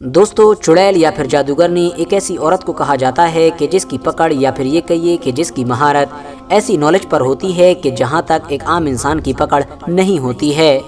दोस्तों, चुड़ैल या फिर जादूगरनी एक ऐसी औरत को कहा जाता है कि जिसकी पकड़ या फिर ये कहिए कि जिसकी महारत ऐसी नॉलेज पर होती है कि जहाँ तक एक आम इंसान की पकड़ नहीं होती है,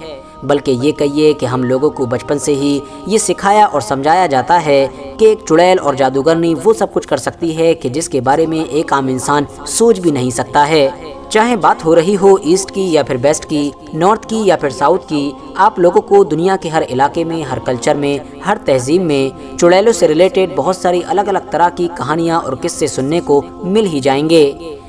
बल्कि ये कहिए कि हम लोगों को बचपन से ही ये सिखाया और समझाया जाता है कि एक चुड़ैल और जादूगरनी वो सब कुछ कर सकती है कि जिसके बारे में एक आम इंसान सोच भी नहीं सकता है। चाहे बात हो रही हो ईस्ट की या फिर वेस्ट की, नॉर्थ की या फिर साउथ की, आप लोगों को दुनिया के हर इलाके में, हर कल्चर में, हर तहजीब में चुड़ैलों से रिलेटेड बहुत सारी अलग अलग तरह की कहानियाँ और किस्से सुनने को मिल ही जाएंगे।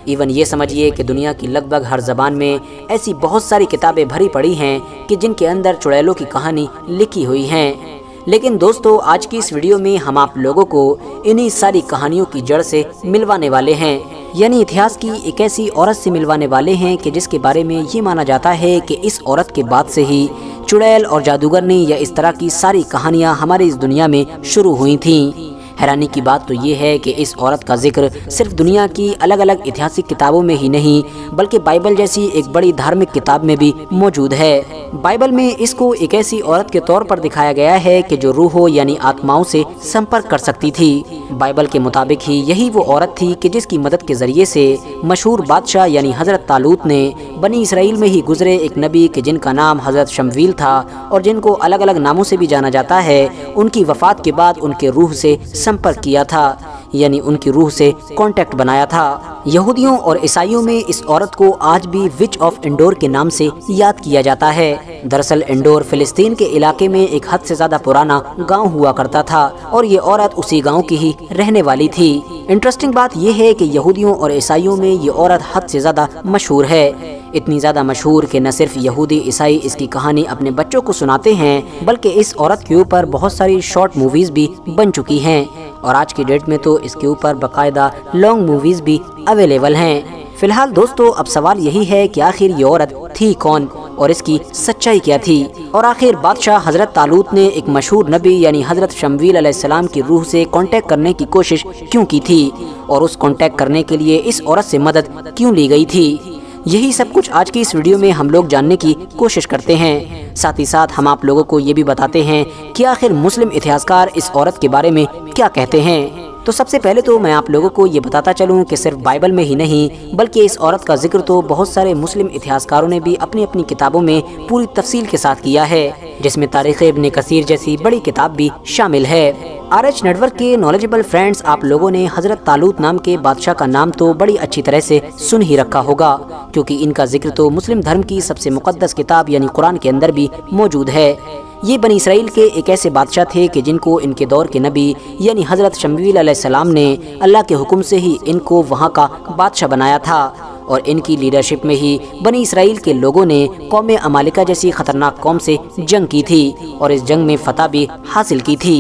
इवन ये समझिए कि दुनिया की लगभग हर ज़बान में ऐसी बहुत सारी किताबें भरी पड़ी हैं कि जिनके अंदर चुड़ैलों की कहानी लिखी हुई हैं। लेकिन दोस्तों, आज की इस वीडियो में हम आप लोगों को इन्हीं सारी कहानियों की जड़ से मिलवाने वाले हैं, यानी इतिहास की एक ऐसी औरत से मिलवाने वाले हैं कि जिसके बारे में ये माना जाता है कि इस औरत के बाद से ही चुड़ैल और जादूगरनी या इस तरह की सारी कहानियाँ हमारी इस दुनिया में शुरू हुई थीं। हैरानी की बात तो ये है कि इस औरत का जिक्र सिर्फ दुनिया की अलग अलग ऐतिहासिक किताबों में ही नहीं, बल्कि बाइबल जैसी एक बड़ी धार्मिक किताब में भी मौजूद है। बाइबल में इसको एक ऐसी औरत के तौर पर दिखाया गया है कि जो रूहों यानी आत्माओं से संपर्क कर सकती थी। बाइबल के मुताबिक ही यही वो औरत थी कि जिसकी मदद के जरिए से मशहूर बादशाह यानी हजरत तालूत ने बनी इसराइल में ही गुजरे एक नबी के जिनका नाम हजरत शमवील था और जिनको अलग अलग नामों से भी जाना जाता है, उनकी वफात के बाद उनके रूह से संपर्क किया था, यानी उनकी रूह से कांटेक्ट बनाया था। यहूदियों और ईसाइयों में इस औरत को आज भी विच ऑफ एंडोर के नाम से याद किया जाता है। दरअसल एंडोर फिलिस्तीन के इलाके में एक हद से ज्यादा पुराना गांव हुआ करता था और ये औरत उसी गांव की ही रहने वाली थी। इंटरेस्टिंग बात यह है कि यहूदियों और ईसाइयों में ये औरत हद से ज्यादा मशहूर है। इतनी ज़्यादा मशहूर कि न सिर्फ यहूदी ईसाई इसकी कहानी अपने बच्चों को सुनाते हैं, बल्कि इस औरत के ऊपर बहुत सारी शॉर्ट मूवीज़ भी बन चुकी हैं और आज की डेट में तो इसके ऊपर बाकायदा लॉन्ग मूवीज़ भी अवेलेबल हैं। फिलहाल दोस्तों, अब सवाल यही है कि आखिर ये औरत थी कौन और इसकी सच्चाई क्या थी, और आखिर बादशाह हजरत तालूत ने एक मशहूर नबी यानी हजरत शमवील अलैहिस्सलाम की रूह से कांटेक्ट करने की कोशिश क्यों की थी और उस कांटेक्ट करने के लिए इस औरत से मदद क्यों ली गई थी। यही सब कुछ आज की इस वीडियो में हम लोग जानने की कोशिश करते हैं। साथ ही साथ हम आप लोगों को ये भी बताते हैं कि आखिर मुस्लिम इतिहासकार इस औरत के बारे में क्या कहते हैं। तो सबसे पहले तो मैं आप लोगों को ये बताता चलूं कि सिर्फ बाइबल में ही नहीं, बल्कि इस औरत का जिक्र तो बहुत सारे मुस्लिम इतिहासकारों ने भी अपनी अपनी किताबों में पूरी तफसील के साथ किया है, जिसमें तारीख़ इब्न कसीर जैसी बड़ी किताब भी शामिल है। RH नेटवर्क के नॉलेजेबल फ्रेंड्स, आप लोगों ने हजरत तालूत नाम के बादशाह का नाम तो बड़ी अच्छी तरह से सुन ही रखा होगा, क्योंकि इनका जिक्र तो मुस्लिम धर्म की सबसे मुकद्दस किताब यानी कुरान के अंदर भी मौजूद है। ये बनी इसराइल के एक ऐसे बादशाह थे कि जिनको इनके दौर के नबी यानी हजरत शमवील अलैहिस्सलाम ने अल्लाह के हुक्म से ही इनको वहाँ का बादशाह बनाया था और इनकी लीडरशिप में ही बनी इसराइल के लोगों ने कौम अमालिका जैसी खतरनाक कौम से जंग की थी और इस जंग में फतह भी हासिल की थी।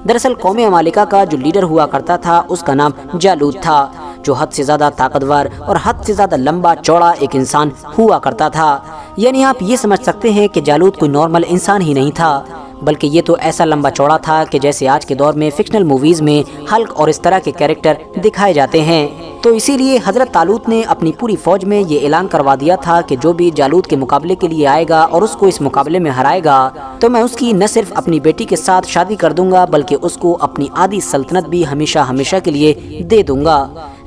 दरअसल कौम अमालिका का जो लीडर हुआ करता था उसका नाम जालूत था, जो हद से ज़्यादा ताकतवर और हद से ज़्यादा लंबा चौड़ा एक इंसान हुआ करता था। यानी आप ये समझ सकते हैं कि जालूत कोई नॉर्मल इंसान ही नहीं था, बल्कि ये तो ऐसा लंबा चौड़ा था कि जैसे आज के दौर में फिक्शनल मूवीज़ में हल्क और इस तरह के कैरेक्टर दिखाए जाते हैं। तो इसीलिए हजरत तालूत ने अपनी पूरी फौज में ये ऐलान करवा दिया था कि जो भी जालूत के मुकाबले के लिए आएगा और उसको इस मुकाबले में हराएगा तो मैं उसकी न सिर्फ अपनी बेटी के साथ शादी कर दूंगा, बल्कि उसको अपनी आधी सल्तनत भी हमेशा हमेशा के लिए दे दूंगा।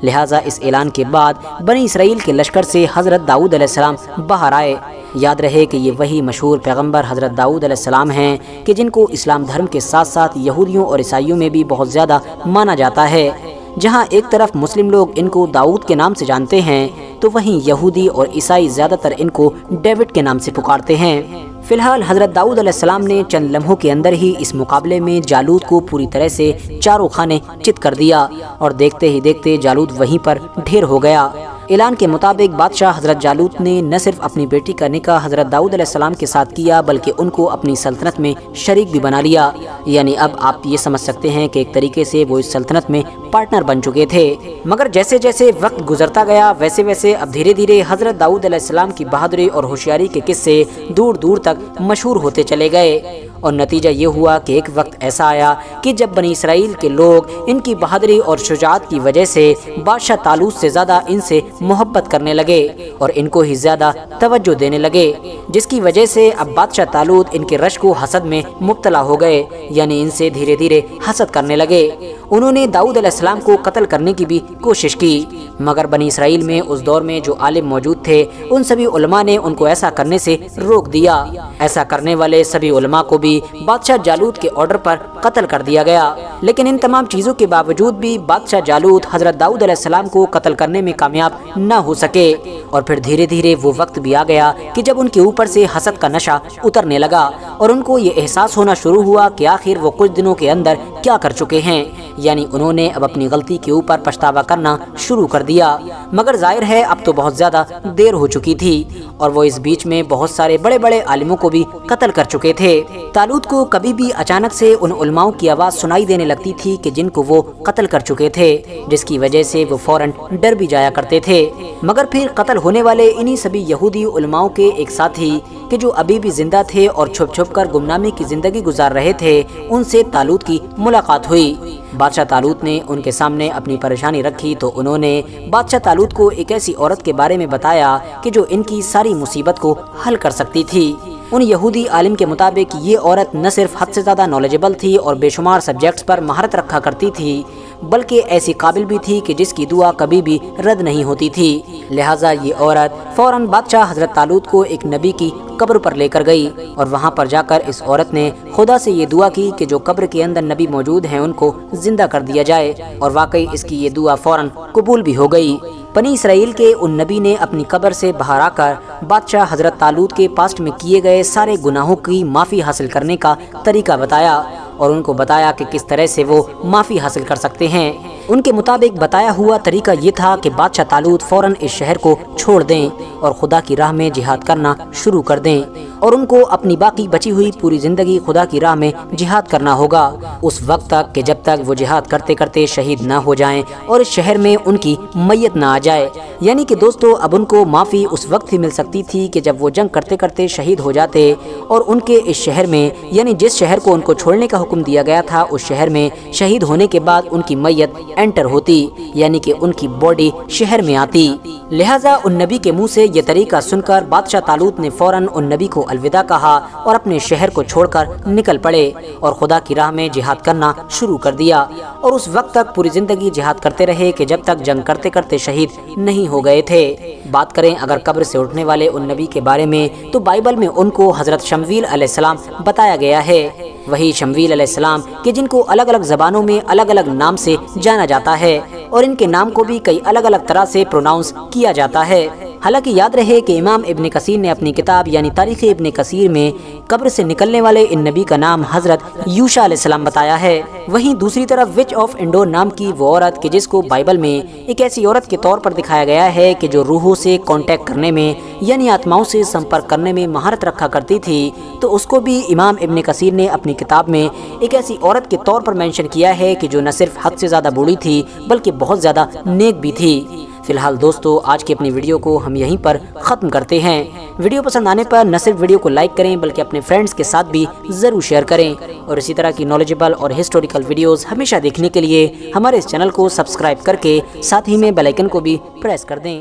लिहाजा इस ऐलान के बाद बनी इसराइल के लश्कर से हजरत दाऊद अलैहिस्सलाम बाहर आए। याद रहे कि ये वही मशहूर पैगंबर हजरत दाऊद अलैहिस्सलाम हैं कि जिनको इस्लाम धर्म के साथ साथ यहूदियों और ईसाइयों में भी बहुत ज़्यादा माना जाता है। जहाँ एक तरफ मुस्लिम लोग इनको दाऊद के नाम से जानते हैं, तो वहीं यहूदी और ईसाई ज़्यादातर इनको डेविड के नाम से पुकारते हैं। फिलहाल हजरत दाऊद अलैहिस्सलाम ने चंद लम्हों के अंदर ही इस मुकाबले में जालूत को पूरी तरह से चारों खाने चित कर दिया और देखते ही देखते जालूत वहीं पर ढेर हो गया। ऐलान के मुताबिक बादशाह हजरत जालूत ने न सिर्फ अपनी बेटी का निकाह हजरत दाऊद अलैहिस्सलाम के साथ किया, बल्कि उनको अपनी सल्तनत में शरीक भी बना लिया। यानी अब आप ये समझ सकते हैं कि एक तरीके से वो इस सल्तनत में पार्टनर बन चुके थे। मगर जैसे जैसे वक्त गुजरता गया वैसे वैसे अब धीरे धीरे हजरत दाऊद अलैहिस्सलाम की बहादुरी और होशियारी के किस्से दूर दूर तक मशहूर होते चले गए اور نتیجہ یہ ہوا کہ ایک وقت ایسا آیا کہ جب بنی اسرائیل کے لوگ ان کی بہادری اور شجاعت کی وجہ سے بادشاہ طالوت سے زیادہ ان سے محبت کرنے لگے اور ان کو ہی زیادہ توجہ دینے لگے، جس کی وجہ سے اب بادشاہ طالوت ان کے رشک و حسد میں مبتلا ہو گئے، یعنی ان سے دھیرے دھیرے حسد کرنے لگے۔ انہوں نے داؤد علیہ السلام کو قتل کرنے کی بھی کوشش کی، مگر بنی اسرائیل میں اس دور میں جو عالم موجود تھے ان سبھی علماء نے ان کو ایسا کرنے سے روک دیا۔ ایسا کرنے والے سبھی علماء کو بھی بادشاہ جالوت کے آرڈر پر قتل کر دیا گیا، لیکن ان تمام چیزوں کے باوجود بھی بادشاہ جالوت حضرت داؤد علیہ السلام کو قتل کرنے میں کامیاب نہ ہو سکے، اور پھر دھیرے دھیرے وہ وقت بھی آ گیا کہ جب ان کے اوپر سے حسد کا نشہ اترنے لگا اور ان کو یہ احساس ہونا شروع ہوا کہ آخر وہ کچھ دنوں کے اندر کیا کر چکے ہیں، یعنی انہوں نے اب اپنی غلطی کے اوپر پچھتاوا کرنا شروع کر دیا، مگر ظاہر ہے اب تو بہت زیادہ دیر ہو چکی تھی اور وہ اس بیچ میں بہت سارے بڑے بڑے عالموں کو بھی قتل کر چکے تھے۔ طالوت کو کبھی بھی اچانک سے ان علماؤں کی آواز سنائی دینے لگتی تھی کہ جن کو وہ قتل کر چکے تھے، جس کی وجہ سے وہ فوراً ڈر بھی جایا کرتے تھے، مگر پھر قتل ہونے والے انہی سبھی یہودی علماؤں کے ایک ساتھی کہ جو ابھی بھی زندہ تھے اور چھپ چھپ کر گمنامی کی زندگی گزار رہے تھے، ان سے طالوت کی ملاقات ہوئی۔ بادشاہ طالوت نے ان کے سامنے اپنی پریشانی رکھی تو انہوں نے بادشاہ طالوت کو ایک ایسی عورت کے بارے میں بتایا کہ جو ان کی ساری مصیبت کو حل کر سکتی تھی۔ ان یہودی عالم کے مطابق یہ عورت نہ صرف حد سے زیادہ نالجبل تھی اور بے شمار سبجیکٹس پر مہارت رکھا کرتی تھی، بلکہ ایسی قابل بھی تھی کہ جس کی دعا کبھی بھی رد نہیں ہوتی تھی۔ لہٰذا یہ عورت فوراً بادشاہ حضرت طالوت کو ایک نبی کی قبر پر لے کر گئی اور وہاں پر جا کر اس عورت نے خدا سے یہ دعا کی کہ جو قبر کے اندر نبی موجود ہیں ان کو زندہ کر دیا جائے، اور واقعی اس کی یہ دعا فوراً قبول بھی ہو گئی۔ بنی اسرائیل کے ان نبی نے اپنی قبر سے باہر آ کر بادشاہ حضرت طالوت کے پاسٹ میں کیے گئے سارے گناہوں کی معافی حاصل کرنے کا طریقہ بتایا اور ان کو بتایا کہ کس طرح سے وہ معافی حاصل کر سکتے ہیں۔ ان کے مطابق بتایا ہوا طریقہ یہ تھا کہ بادشاہ طالوت فوراً اس شہر کو چھوڑ دیں اور خدا کی راہ میں جہاد کرنا شروع کر دیں، اور ان کو اپنی باقی بچی ہوئی پوری زندگی خدا کی راہ میں جہاد کرنا ہوگا، اس وقت تک کہ جب تک وہ جہاد کرتے کرتے شہید نہ ہو جائیں اور اس شہر میں ان کی میت نہ آ جائے۔ یعنی کہ دوستو اب ان کو معافی اس وقت ہی مل سکتی تھی کہ جب وہ جنگ کرتے کرتے شہید ہو جاتے اور ان کے اس شہر میں، یعنی جس شہر کو ان کو چھوڑنے کا حکم دیا گیا تھا، اس شہر میں شہید ہونے کے بعد ان کی میت انٹر ہوتی، یعنی کہ ان کی باڈی شہر میں آتی۔ لہٰذا ان نبی کے منہ سے یہ طریقہ سن کر بادشاہ طالوت نے فوراً ان نبی کو الوداع کہا اور اپنے شہر کو چھوڑ کر نکل پڑے اور خدا کی راہ میں جہاد کرنا شروع کر دیا، اور اس وقت تک پوری زندگی جہاد کرتے رہے کہ جب تک جنگ کرتے کرتے شہید نہیں ہو گئے تھے۔ بات کریں اگر قبر سے اٹھنے والے ان نبی کے بارے میں تو بائبل میں ان کو حضرت شمویل علیہ السلام بتایا گیا ہے، وہی شمویل علیہ السلام کہ جن کو الگ الگ زبانوں میں الگ الگ نام سے جانا جاتا ہے اور ان کے نام کو بھی کئی الگ الگ طرح سے پروناؤنس کیا جاتا ہے۔ حالانکہ یاد رہے کہ امام ابن کثیر نے اپنی کتاب یعنی تاریخ ابن کثیر میں قبر سے نکلنے والے ان نبی کا نام حضرت یوشع علیہ السلام بتایا ہے۔ وہیں دوسری طرف وچ آف انڈور نام کی وہ عورت کہ جس کو بائبل میں ایک ایسی عورت کے طور پر دکھایا گیا ہے کہ جو روحوں سے کانٹیکٹ کرنے میں یعنی آتماؤں سے سمپرک کرنے میں مہارت رکھا کرتی تھی، تو اس کو بھی امام ابن کثیر نے اپنی کتاب میں ایک ایسی عورت کے طور پر مینشن کیا ہے کہ جو نہ صرف حد سے زیادہ بوڑھی تھی بلکہ بہت زیادہ نیک بھی تھی۔ فی الحال دوستو آج کی اپنی ویڈیو کو ہم یہیں پر ختم کرتے ہیں۔ ویڈیو پسند آنے پر نہ صرف ویڈیو کو لائک کریں بلکہ اپنے فرینڈز کے ساتھ بھی ضرور شیئر کریں، اور اسی طرح کی نالجبل اور ہسٹوریکل ویڈیوز ہمیشہ دیکھنے کے لیے ہمارے اس چینل کو سبسکرائب کر کے ساتھ ہی میں بیل آئیکن کو بھی پریس کر دیں۔